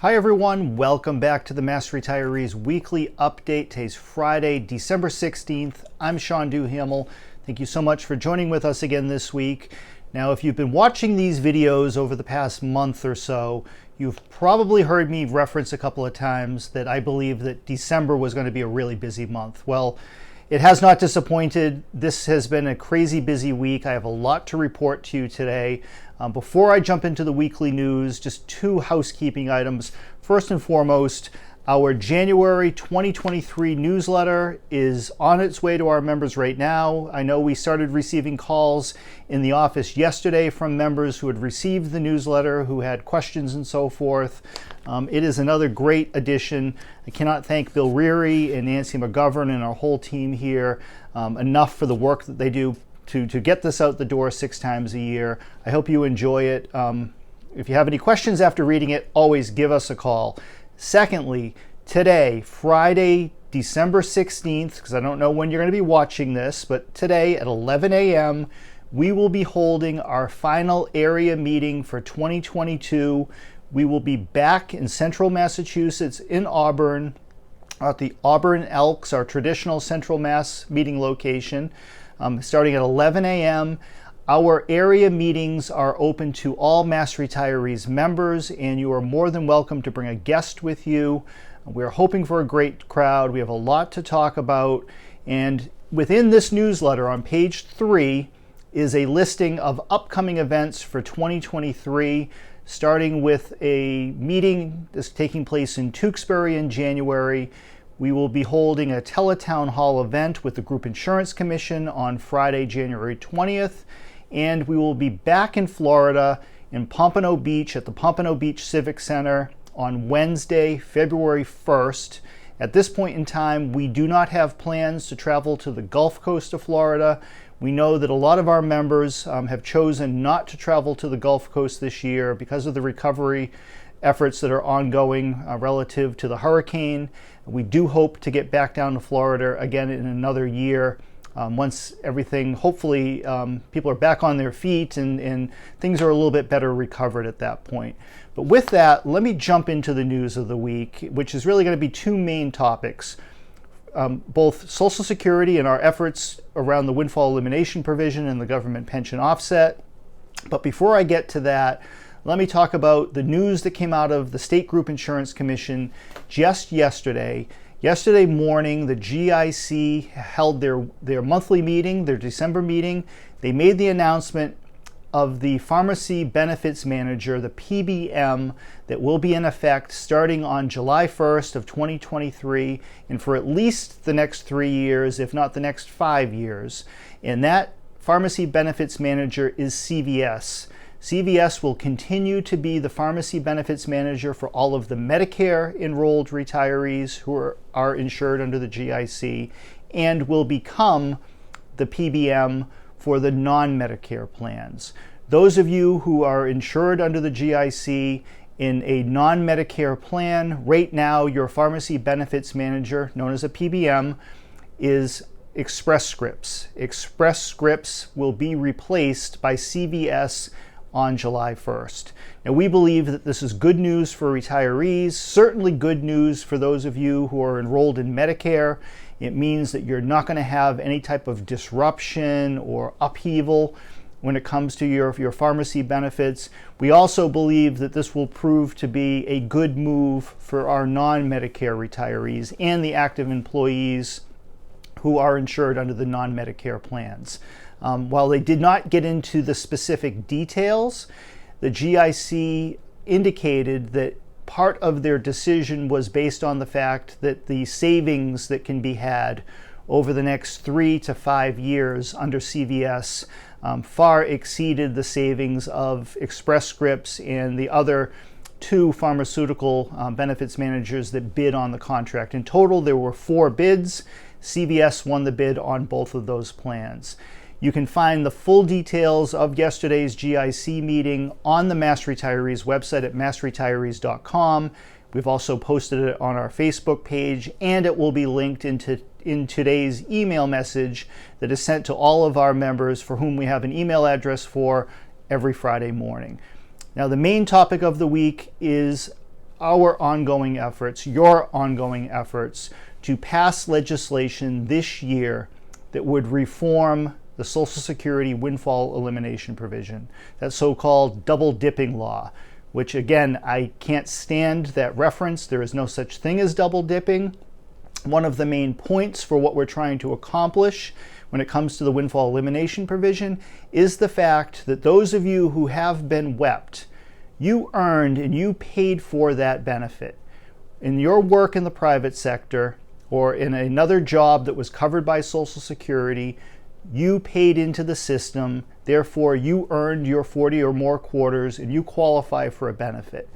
Hi everyone, welcome back to the Mass Retirees Weekly Update. Today's Friday, December 16th. I'm Sean Duhamel. Thank you so much for joining with us again this week. Now, if you've been watching these videos over the past month or so, you've probably heard me reference a couple of times that I believe that December was going to be a really busy month. Well, it has not disappointed. This has been a crazy busy week. I have a lot to report to you today. Before I jump into the weekly news, just two housekeeping items. First and foremost, our January 2023 newsletter is on its way to our members right now. I know we started receiving calls in the office yesterday from members who had received the newsletter, who had questions and so forth. It is another great addition. I cannot thank Bill Reary and Nancy McGovern and our whole team here enough for the work that they do to get this out the door 6 times a year. I hope you enjoy it. If you have any questions after reading it, always give us a call. Secondly, today, Friday, December 16th, because I don't know when you're going to be watching this, but today at 11 a.m., we will be holding our final area meeting for 2022. We will be back in central Massachusetts in Auburn at the Auburn Elks, our traditional central Mass meeting location, starting at 11 a.m. Our area meetings are open to all Mass Retirees members, and you are more than welcome to bring a guest with you. We're hoping for a great crowd. We have a lot to talk about, and within this newsletter on page 3 is a listing of upcoming events for 2023, starting with a meeting that's taking place in Tewksbury in January. We will be holding a teletown hall event with the Group Insurance Commission on Friday, January 20th. And we will be back in Florida in Pompano Beach at the Pompano Beach Civic Center on Wednesday, February 1st. At this point in time, we do not have plans to travel to the Gulf Coast of Florida. We know that a lot of our members have chosen not to travel to the Gulf Coast this year because of the recovery efforts that are ongoing relative to the hurricane. We do hope to get back down to Florida again in another year. Once everything, hopefully, people are back on their feet and things are a little bit better recovered at that point. But with that, let me jump into the news of the week, which is really going to be 2 main topics, both Social Security and our efforts around the windfall elimination provision and the government pension offset. But before I get to that, let me talk about the news that came out of the State Group Insurance Commission just yesterday. Yesterday morning, the GIC held their monthly meeting, their December meeting. They made the announcement of the Pharmacy Benefits Manager, the PBM, that will be in effect starting on July 1st of 2023 and for at least the next 3 years, if not the next 5 years. And that Pharmacy Benefits Manager is CVS. CVS will continue to be the pharmacy benefits manager for all of the Medicare enrolled retirees who are insured under the GIC, and will become the PBM for the non-Medicare plans. Those of you who are insured under the GIC in a non-Medicare plan, right now your pharmacy benefits manager, known as a PBM, is Express Scripts. Express Scripts will be replaced by CVS on July 1st. Now, we believe that this is good news for retirees, certainly good news for those of you who are enrolled in Medicare. It means that you're not going to have any type of disruption or upheaval when it comes to your pharmacy benefits. We also believe that this will prove to be a good move for our non-Medicare retirees and the active employees who are insured under the non-Medicare plans. While they did not get into the specific details, the GIC indicated that part of their decision was based on the fact that the savings that can be had over the next 3 to 5 years under CVS far exceeded the savings of Express Scripts and the other 2 pharmaceutical benefits managers that bid on the contract. In total, there were 4 bids. CVS won the bid on both of those plans. You can find the full details of yesterday's GIC meeting on the Mass Retirees website at massretirees.com. We've also posted it on our Facebook page, and it will be linked in today's email message that is sent to all of our members for whom we have an email address for every Friday morning. Now, the main topic of the week is our ongoing efforts, your ongoing efforts, to pass legislation this year that would reform the Social Security windfall elimination provision, that so-called double dipping law, which again, I can't stand that reference. There is no such thing as double dipping. One of the main points for what we're trying to accomplish when it comes to the windfall elimination provision is the fact that those of you who have been WEP'd, you earned and you paid for that benefit. In your work in the private sector or in another job that was covered by Social Security, you paid into the system, therefore you earned your 40 or more quarters and you qualify for a benefit.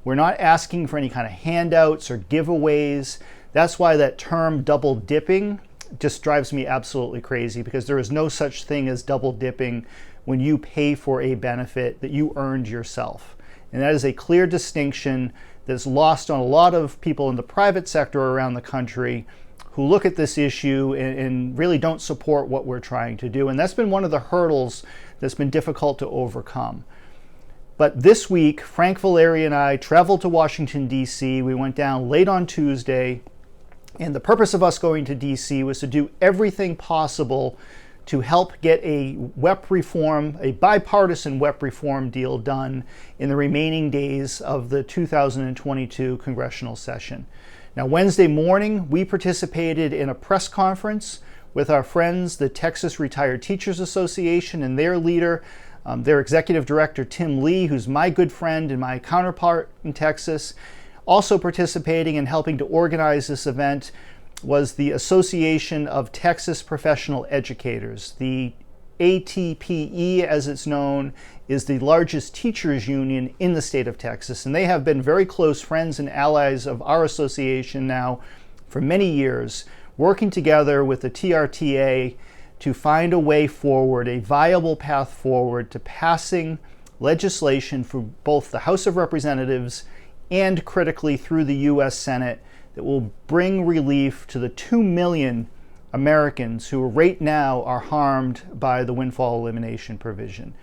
We're not asking for any kind of handouts or giveaways. That's why that term double dipping just drives me absolutely crazy, because there is no such thing as double dipping when you pay for a benefit that you earned yourself. And that is a clear distinction that's lost on a lot of people in the private sector around the country who look at this issue and really don't support what we're trying to do. And that's been one of the hurdles that's been difficult to overcome. But this week, Frank Valeri and I traveled to Washington, D.C. We went down late on Tuesday, and the purpose of us going to D.C. was to do everything possible to help get a WEP reform, a bipartisan WEP reform deal done in the remaining days of the 2022 congressional session. Now, Wednesday morning, we participated in a press conference with our friends, the Texas Retired Teachers Association, and their leader, their executive director, Tim Lee, who's my good friend and my counterpart in Texas. Also participating and helping to organize this event was the Association of Texas Professional Educators. The ATPE, as it's known, is the largest teachers union in the state of Texas, and they have been very close friends and allies of our association now for many years, working together with the TRTA to find a way forward, a viable path forward to passing legislation for both the House of Representatives and critically through the U.S. Senate that will bring relief to the 2 million Americans who right now are harmed by the windfall elimination provision.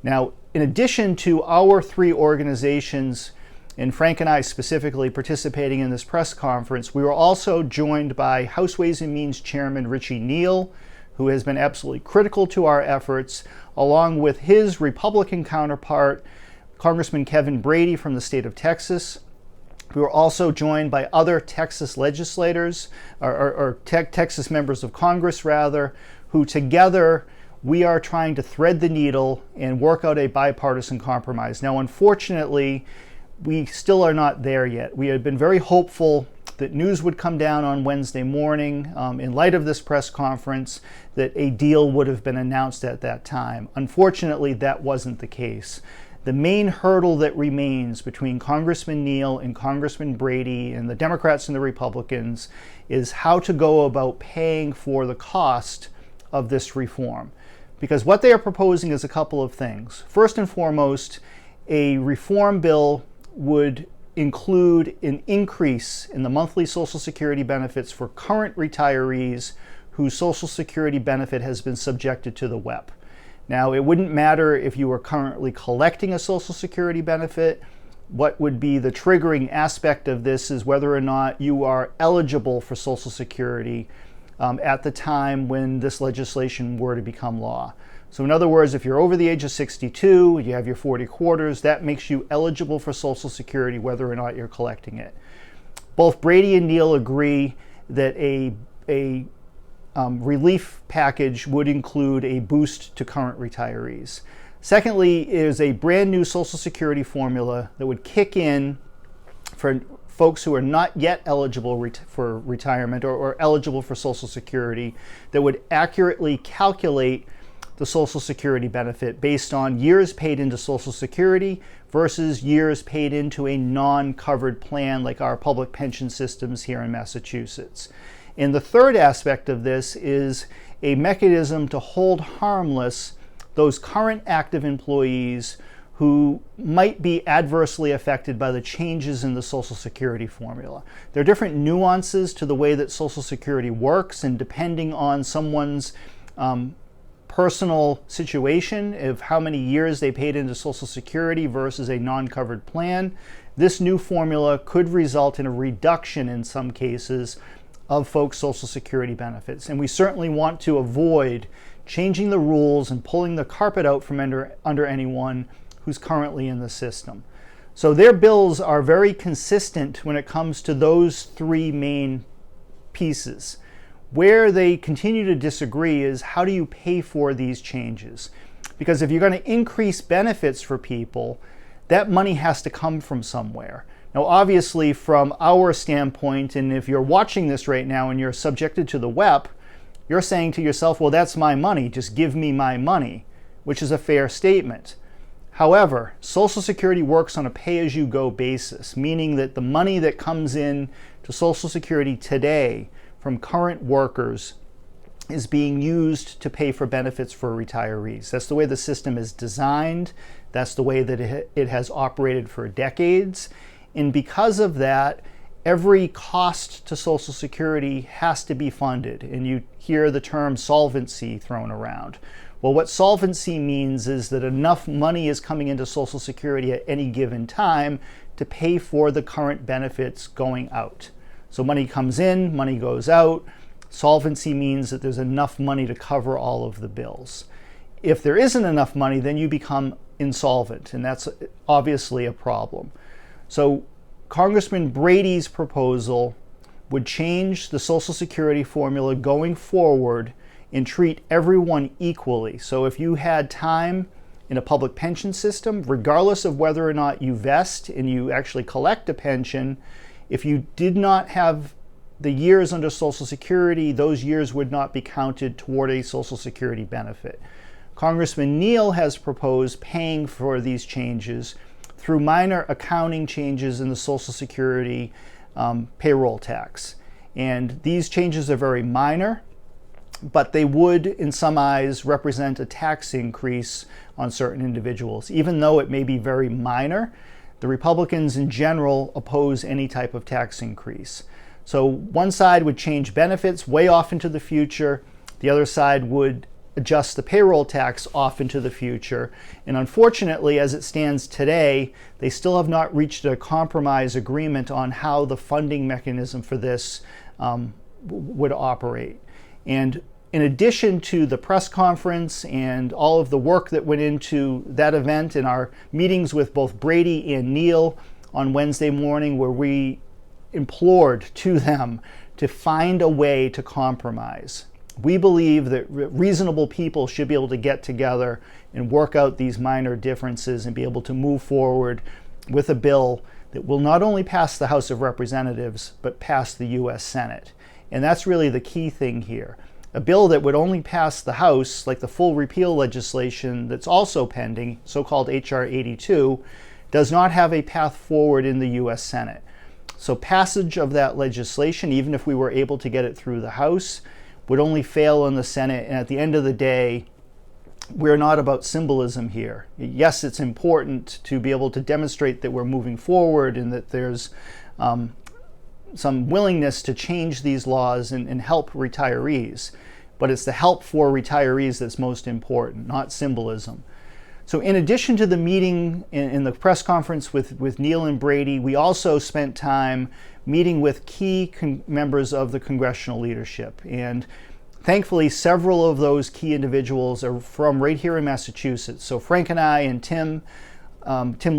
Now, in addition to our three organizations, and Frank and I specifically participating in this press conference, we were also joined by House Ways and Means Chairman Richie Neal, who has been absolutely critical to our efforts, along with his Republican counterpart, Congressman Kevin Brady from the state of Texas. We were also joined by other Texas legislators, or Texas members of Congress, rather, who together we are trying to thread the needle and work out a bipartisan compromise. Now, unfortunately, we still are not there yet. We had been very hopeful that news would come down on Wednesday morning in light of this press conference, that a deal would have been announced at that time. Unfortunately, that wasn't the case. The main hurdle that remains between Congressman Neal and Congressman Brady and the Democrats and the Republicans is how to go about paying for the cost of this reform. Because what they are proposing is a couple of things. First and foremost, a reform bill would include an increase in the monthly Social Security benefits for current retirees whose Social Security benefit has been subjected to the WEP. Now, it wouldn't matter if you were currently collecting a Social Security benefit. What would be the triggering aspect of this is whether or not you are eligible for Social Security at the time when this legislation were to become law. So in other words, if you're over the age of 62, you have your 40 quarters, that makes you eligible for Social Security whether or not you're collecting it. Both Brady and Neal agree that a relief package would include a boost to current retirees. Secondly, is a brand new Social Security formula that would kick in for folks who are not yet eligible for retirement or eligible for Social Security, that would accurately calculate the Social Security benefit based on years paid into Social Security versus years paid into a non-covered plan like our public pension systems here in Massachusetts. And the third aspect of this is a mechanism to hold harmless those current active employees who might be adversely affected by the changes in the Social Security formula. There are different nuances to the way that Social Security works, and depending on someone's personal situation of how many years they paid into Social Security versus a non-covered plan, this new formula could result in a reduction in some cases of folks' Social Security benefits. And we certainly want to avoid changing the rules and pulling the carpet out from under anyone who's currently in the system. So their bills are very consistent when it comes to those three main pieces. Where they continue to disagree is how do you pay for these changes? Because if you're going to increase benefits for people, that money has to come from somewhere. Now, obviously, from our standpoint, and if you're watching this right now and you're subjected to the WEP, you're saying to yourself, well, that's my money, just give me my money, which is a fair statement. However, Social Security works on a pay-as-you-go basis, meaning that the money that comes in to Social Security today from current workers is being used to pay for benefits for retirees. That's the way the system is designed. That's the way that it has operated for decades. And because of that, every cost to Social Security has to be funded. And you hear the term solvency thrown around. Well, what solvency means is that enough money is coming into Social Security at any given time to pay for the current benefits going out. So money comes in, money goes out. Solvency means that there's enough money to cover all of the bills. If there isn't enough money, then you become insolvent, and that's obviously a problem. So Congressman Brady's proposal would change the Social Security formula going forward and treat everyone equally. So if you had time in a public pension system, regardless of whether or not you vest and you actually collect a pension, if you did not have the years under Social Security, those years would not be counted toward a Social Security benefit. Congressman Neal has proposed paying for these changes through minor accounting changes in the Social Security payroll tax. And these changes are very minor, but they would, in some eyes, represent a tax increase on certain individuals. Even though it may be very minor, the Republicans in general oppose any type of tax increase. So one side would change benefits way off into the future. The other side would adjust the payroll tax off into the future. And unfortunately, as it stands today, they still have not reached a compromise agreement on how the funding mechanism for this would operate. And in addition to the press conference and all of the work that went into that event and our meetings with both Brady and Neal on Wednesday morning, where we implored to them to find a way to compromise. We believe that reasonable people should be able to get together and work out these minor differences and be able to move forward with a bill that will not only pass the House of Representatives, but pass the U.S. Senate. And that's really the key thing here. A bill that would only pass the House, like the full repeal legislation that's also pending, so-called H.R. 82, does not have a path forward in the U.S. Senate. So passage of that legislation, even if we were able to get it through the House, would only fail in the Senate. And at the end of the day, we're not about symbolism here. Yes, it's important to be able to demonstrate that we're moving forward and that there's some willingness to change these laws and help retirees. But it's the help for retirees that's most important, not symbolism. So in addition to the meeting in the press conference with Neal and Brady, we also spent time meeting with key members of the congressional leadership. And thankfully, several of those key individuals are from right here in Massachusetts. So Frank and I and Tim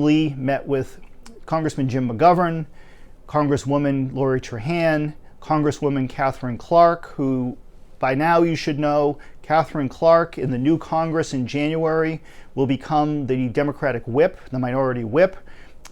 Lee met with Congressman Jim McGovern, Congresswoman Lori Trahan, Congresswoman Catherine Clark, who by now you should know, Catherine Clark in the new Congress in January will become the Democratic whip, the minority whip.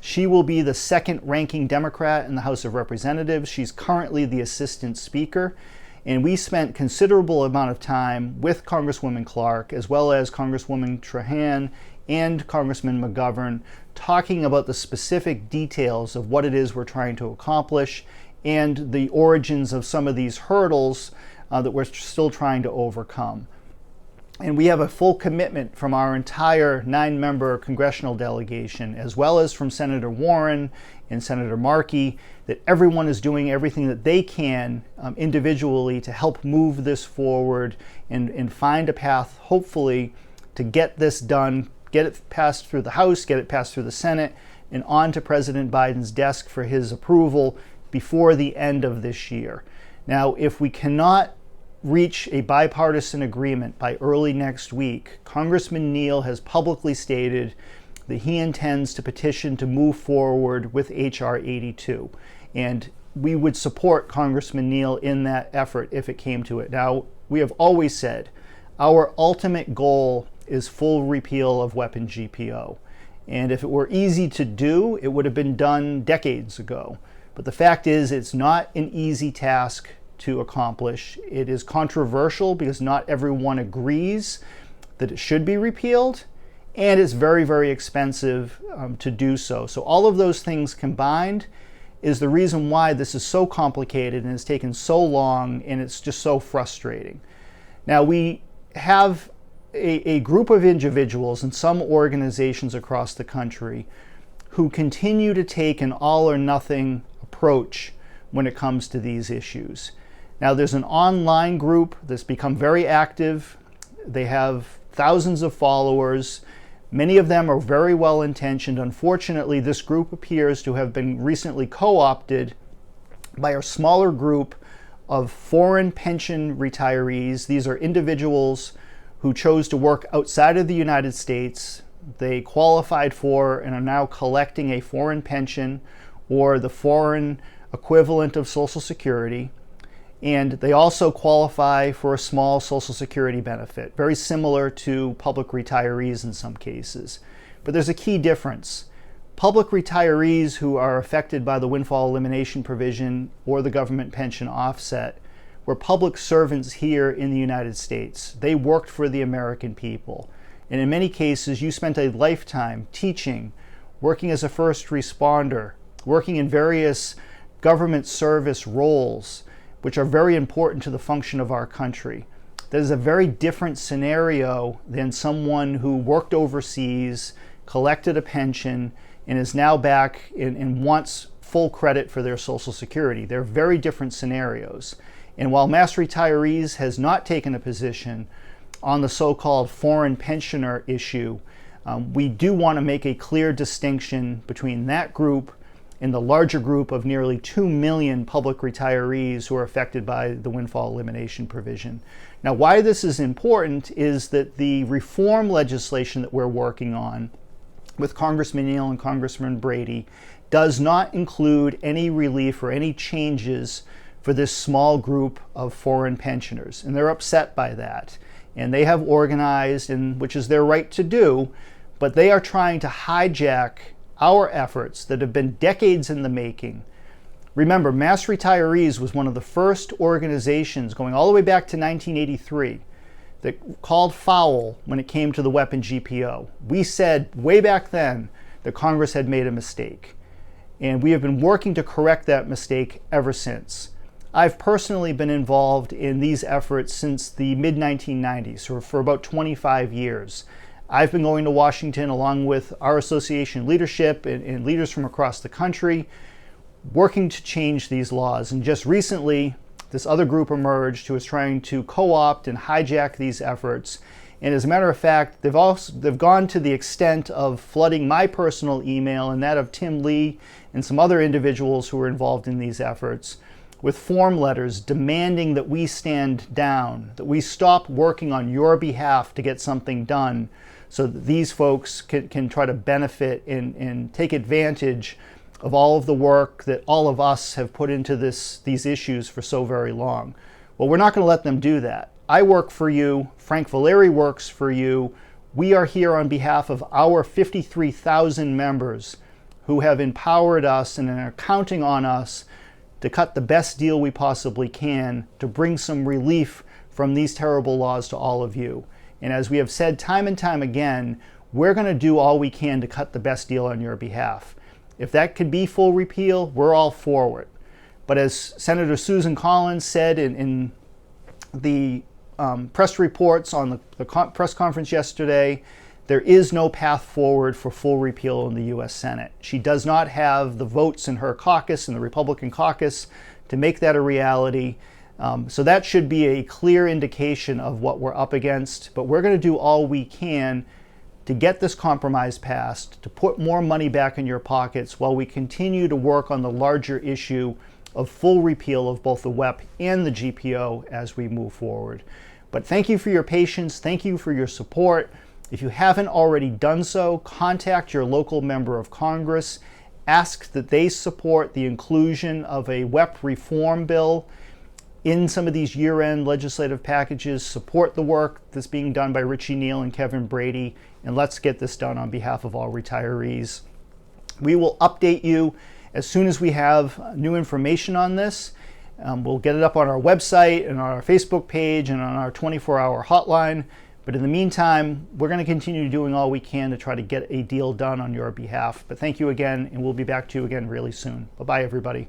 She will be the second ranking Democrat in the House of Representatives. She's currently the assistant speaker. And we spent considerable amount of time with Congresswoman Clark, as well as Congresswoman Trahan and Congressman McGovern, talking about the specific details of what it is we're trying to accomplish and the origins of some of these hurdles that we're still trying to overcome. And we have a full commitment from our entire 9-member congressional delegation, as well as from Senator Warren and Senator Markey, that everyone is doing everything that they can individually to help move this forward and find a path, hopefully, to get this done, get it passed through the House, get it passed through the Senate, and onto President Biden's desk for his approval before the end of this year. Now, if we cannot reach a bipartisan agreement by early next week, Congressman Neal has publicly stated that he intends to petition to move forward with H.R. 82. And we would support Congressman Neal in that effort if it came to it. Now, we have always said our ultimate goal is full repeal of weapons GPO. And if it were easy to do, it would have been done decades ago. But the fact is, it's not an easy task to accomplish. It is controversial because not everyone agrees that it should be repealed, and it's very, very expensive to do so. So all of those things combined is the reason why this is so complicated and it's taken so long, and it's just so frustrating. Now, we have a group of individuals and some organizations across the country who continue to take an all or nothing approach when it comes to these issues. Now, there's an online group that's become very active. They have thousands of followers. Many of them are very well intentioned. Unfortunately, this group appears to have been recently co-opted by a smaller group of foreign pension retirees. These are individuals who chose to work outside of the United States. They qualified for and are now collecting a foreign pension or the foreign equivalent of Social Security. And they also qualify for a small Social Security benefit, very similar to public retirees in some cases. But there's a key difference. Public retirees who are affected by the windfall elimination provision or the government pension offset were public servants here in the United States. They worked for the American people. And in many cases, you spent a lifetime teaching, working as a first responder, working in various government service roles, which are very important to the function of our country. That is a very different scenario than someone who worked overseas, collected a pension, and is now back and wants full credit for their Social Security. They're very different scenarios. And while Mass Retirees has not taken a position on the so-called foreign pensioner issue, we do want to make a clear distinction between that group and the larger group of nearly 2 million public retirees who are affected by the windfall elimination provision. Now, why this is important is that the reform legislation that we're working on with Congressman Neal and Congressman Brady does not include any relief or any changes for this small group of foreign pensioners. And they're upset by that. And they have organized, and which is their right to do, but they are trying to hijack our efforts that have been decades in the making. Remember, Mass Retirees was one of the first organizations going all the way back to 1983 that called foul when it came to the weapon GPO. We said way back then that Congress had made a mistake. And we have been working to correct that mistake ever since. I've personally been involved in these efforts since the mid-1990s, or for about 25 years. I've been going to Washington along with our association leadership and leaders from across the country, working to change these laws. And just recently, this other group emerged who is trying to co-opt and hijack these efforts. And as a matter of fact, they've gone to the extent of flooding my personal email and that of Tim Lee and some other individuals who are involved in these efforts with form letters demanding that we stand down, that we stop working on your behalf to get something done so that these folks can try to benefit and take advantage of all of the work that all of us have put into these issues for so very long. Well, we're not going to let them do that. I work for you. Frank Valeri works for you. We are here on behalf of our 53,000 members who have empowered us and are counting on us to cut the best deal we possibly can to bring some relief from these terrible laws to all of you. And as we have said time and time again, we're going to do all we can to cut the best deal on your behalf. If that could be full repeal, we're all for it. But as Senator Susan Collins said in the press reports on the press conference yesterday, there is no path forward for full repeal in the U.S. Senate. She does not have the votes in her caucus, in the Republican caucus, to make that a reality. So that should be a clear indication of what we're up against. But we're going to do all we can to get this compromise passed, to put more money back in your pockets while we continue to work on the larger issue of full repeal of both the WEP and the GPO as we move forward. But thank you for your patience. Thank you for your support. If you haven't already done so, contact your local member of Congress. Ask that they support the inclusion of a WEP reform bill in some of these year-end legislative packages. Support the work that's being done by Richie Neal and Kevin Brady, and let's get this done on behalf of all retirees. We will update you as soon as we have new information on this. We'll get it up on our website and on our Facebook page and on our 24-hour hotline. But in the meantime, we're going to continue doing all we can to try to get a deal done on your behalf. But thank you again, and we'll be back to you again really soon. Bye-bye, everybody.